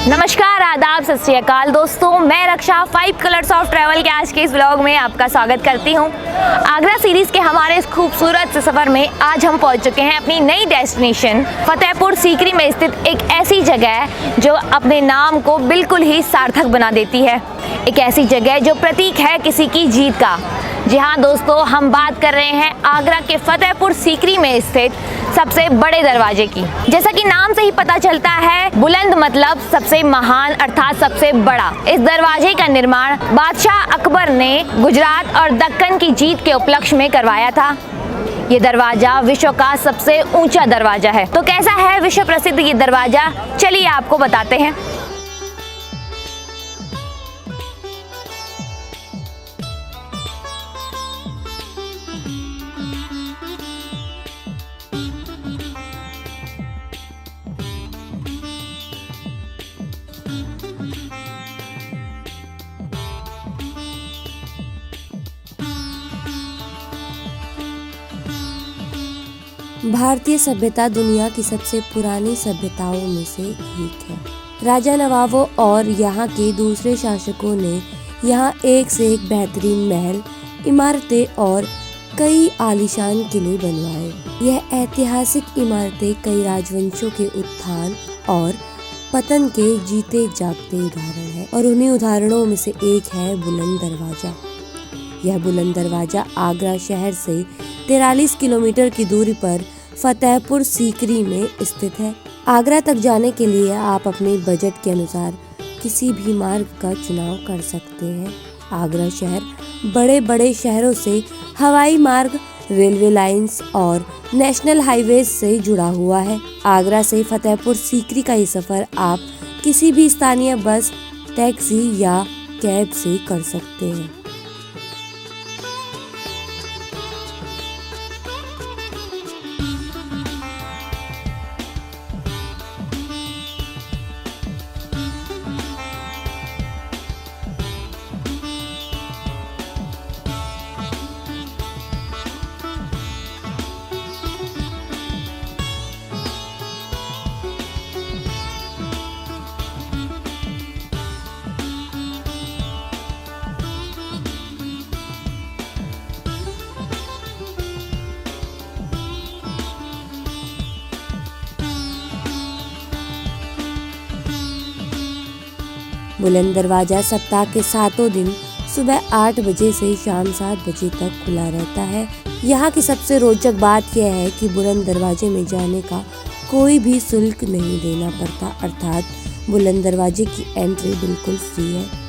नमस्कार, आदाब, सत श्री अकाल दोस्तों। मैं रक्षा 5 कलर्स ऑफ ट्रैवल के आज के इस व्लॉग में आपका स्वागत करती हूँ। आगरा सीरीज़ के हमारे इस खूबसूरत से सफ़र में आज हम पहुँच चुके हैं अपनी नई डेस्टिनेशन फतेहपुर सीकरी में स्थित एक ऐसी जगह जो अपने नाम को बिल्कुल ही सार्थक बना देती है। एक ऐसी जगह जो प्रतीक है किसी की जीत का। जी हाँ दोस्तों, हम बात कर रहे हैं आगरा के फतेहपुर सीकरी में स्थित सबसे बड़े दरवाजे की। जैसा कि नाम से ही पता चलता है, बुलंद मतलब सबसे महान अर्थात सबसे बड़ा। इस दरवाजे का निर्माण बादशाह अकबर ने गुजरात और दक्कन की जीत के उपलक्ष्य में करवाया था। ये दरवाजा विश्व का सबसे ऊंचा दरवाजा है। तो कैसा है विश्व प्रसिद्ध ये दरवाजा, चलिए आपको बताते हैं। भारतीय सभ्यता दुनिया की सबसे पुरानी सभ्यताओं में से एक है। राजा नवाबों और यहाँ के दूसरे शासकों ने यहाँ एक से एक बेहतरीन महल, इमारतें और कई आलीशान किले बनवाए। यह ऐतिहासिक इमारतें कई राजवंशों के उत्थान और पतन के जीते जागते उदाहरण है और उन्हीं उदाहरणों में से एक है बुलंद दरवाजा। यह बुलंद दरवाजा आगरा शहर से 43 किलोमीटर की दूरी पर फतेहपुर सीकरी में स्थित है। आगरा तक जाने के लिए आप अपने बजट के अनुसार किसी भी मार्ग का चुनाव कर सकते हैं। आगरा शहर बड़े बड़े शहरों से हवाई मार्ग, रेलवे लाइंस और नेशनल हाईवे से जुड़ा हुआ है। आगरा से फतेहपुर सीकरी का ये सफर आप किसी भी स्थानीय बस, टैक्सी या कैब से कर सकते हैं। बुलंद दरवाजा सप्ताह के 7 दिन सुबह 8 बजे से शाम 7 बजे तक खुला रहता है। यहाँ की सबसे रोचक बात यह है कि बुलंद दरवाजे में जाने का कोई भी शुल्क नहीं देना पड़ता, अर्थात बुलंद दरवाजे की एंट्री बिल्कुल फ्री है।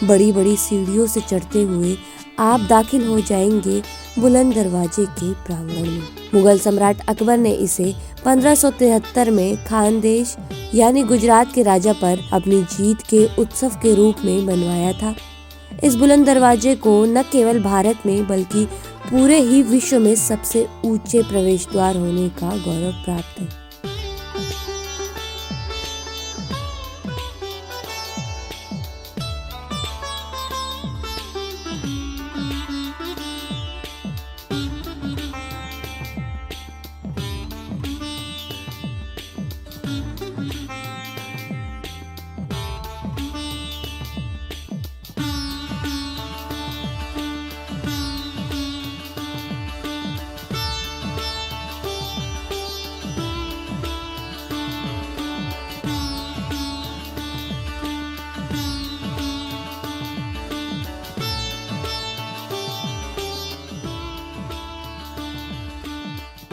बड़ी बड़ी सीढ़ियों से चढ़ते हुए आप दाखिल हो जाएंगे बुलंद दरवाजे के प्रांगण में। मुगल सम्राट अकबर ने इसे 1573 में खानदेश यानी गुजरात के राजा पर अपनी जीत के उत्सव के रूप में बनवाया था। इस बुलंद दरवाजे को न केवल भारत में बल्कि पूरे ही विश्व में सबसे ऊंचे प्रवेश द्वार होने का गौरव प्राप्त है।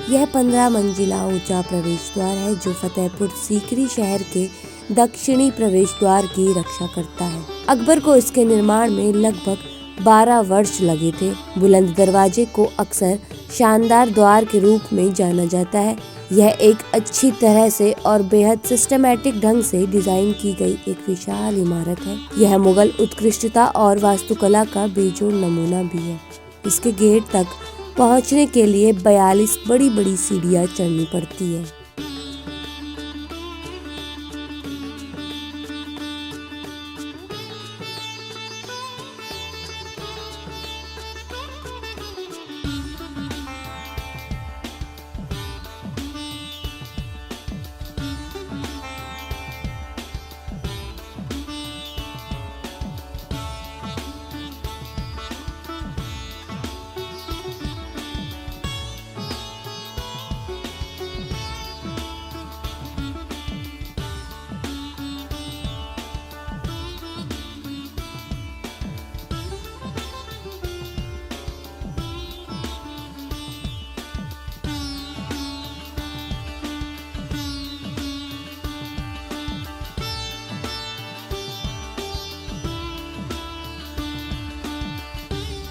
यह 15 मंजिला ऊंचा प्रवेश द्वार है जो फतेहपुर सीकरी शहर के दक्षिणी प्रवेश द्वार की रक्षा करता है। अकबर को इसके निर्माण में लगभग 12 वर्ष लगे थे। बुलंद दरवाजे को अक्सर शानदार द्वार के रूप में जाना जाता है। यह एक अच्छी तरह से और बेहद सिस्टमैटिक ढंग से डिजाइन की गई एक विशाल इमारत है। यह मुगल उत्कृष्टता और वास्तुकला का बेजोड़ नमूना भी है। इसके गेट तक पहुंचने के लिए 42 बड़ी बड़ी सीढ़ियां चढ़नी पड़ती है।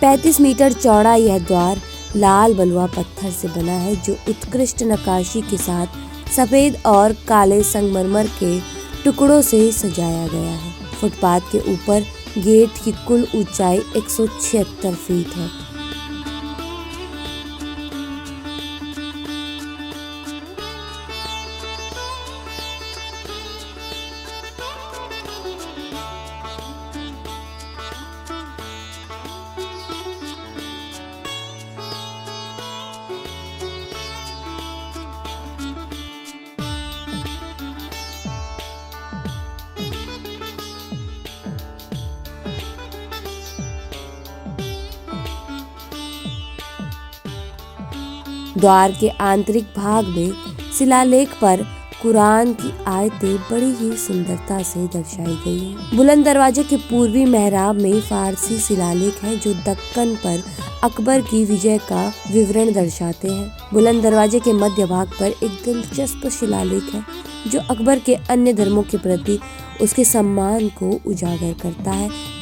पैंतीस मीटर चौड़ा यह द्वार लाल बलुआ पत्थर से बना है जो उत्कृष्ट नक्काशी के साथ सफेद और काले संगमरमर के टुकड़ों से सजाया गया है। फुटपाथ के ऊपर गेट की कुल ऊंचाई 176 फीट है। द्वार के आंतरिक भाग में शिलालेख पर कुरान की आयतें बड़ी ही सुंदरता से दर्शाई गई हैं। बुलंद दरवाजे के पूर्वी मेहराब में फारसी शिलालेख हैं जो दक्कन पर अकबर की विजय का विवरण दर्शाते हैं। बुलंद दरवाजे के मध्य भाग पर एक दिलचस्प शिलालेख है जो अकबर के अन्य धर्मों के प्रति उसके सम्मान को उजागर करता है।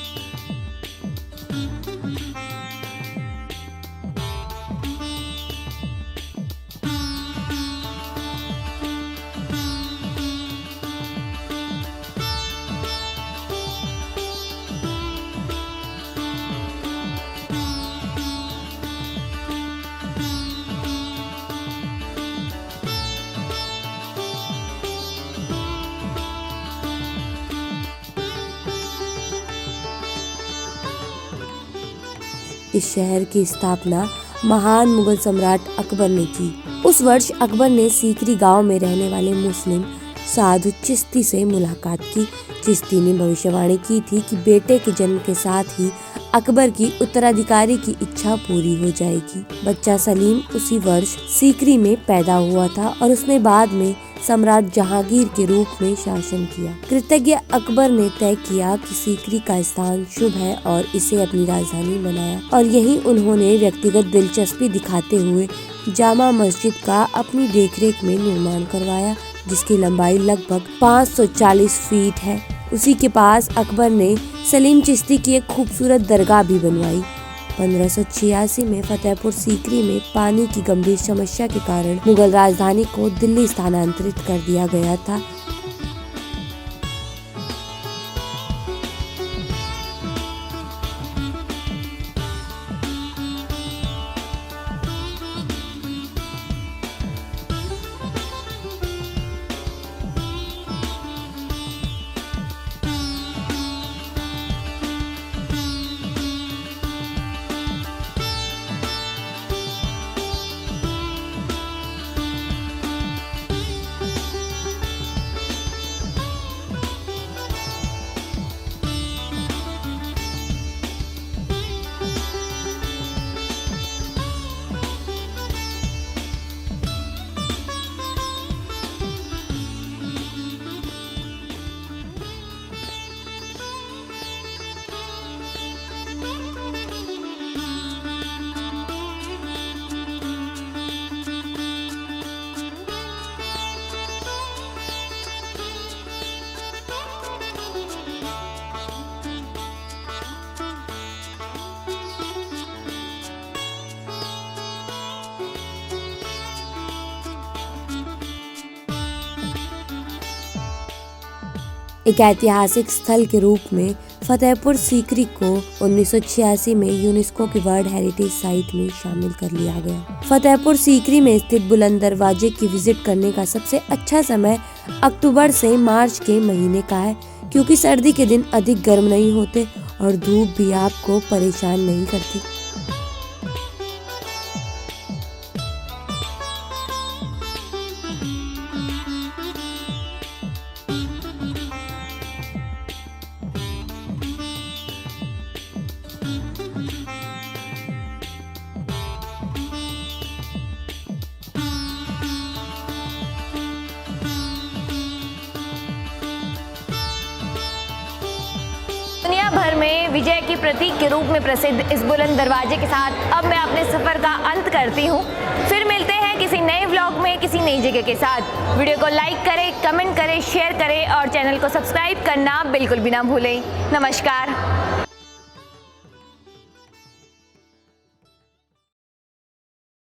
इस शहर की स्थापना महान मुगल सम्राट अकबर ने की। उस वर्ष अकबर ने सीकरी गांव में रहने वाले मुस्लिम साधु चिश्ती से मुलाकात की। चिश्ती ने भविष्यवाणी की थी कि बेटे के जन्म के साथ ही अकबर की उत्तराधिकारी की इच्छा पूरी हो जाएगी। बच्चा सलीम उसी वर्ष सीकरी में पैदा हुआ था और उसने बाद में सम्राट जहांगीर के रूप में शासन किया। कृतज्ञ अकबर ने तय किया कि सीकरी का स्थान शुभ है और इसे अपनी राजधानी बनाया और यहीं उन्होंने व्यक्तिगत दिलचस्पी दिखाते हुए जामा मस्जिद का अपनी देखरेख में निर्माण करवाया, जिसकी लंबाई लगभग 540 फीट है। उसी के पास अकबर ने सलीम चिश्ती की एक खूबसूरत दरगाह भी बनवाई। 1586 में फतेहपुर सीकरी में पानी की गंभीर समस्या के कारण मुगल राजधानी को दिल्ली स्थानांतरित कर दिया गया था। एक ऐतिहासिक स्थल के रूप में फतेहपुर सीकरी को 1986 में यूनेस्को की वर्ल्ड हेरिटेज साइट में शामिल कर लिया गया। फतेहपुर सीकरी में स्थित बुलंद दरवाजे की विजिट करने का सबसे अच्छा समय अक्टूबर से मार्च के महीने का है, क्योंकि सर्दी के दिन अधिक गर्म नहीं होते और धूप भी आपको परेशान नहीं करती। दुनिया भर में विजय के प्रतीक के रूप में प्रसिद्ध इस बुलंद दरवाजे के साथ अब मैं अपने सफर का अंत करती हूँ। फिर मिलते हैं किसी नए व्लॉग में किसी नई जगह के साथ। वीडियो को लाइक करें, कमेंट करें, शेयर करें और चैनल को सब्सक्राइब करना बिल्कुल भी ना भूलें। नमस्कार।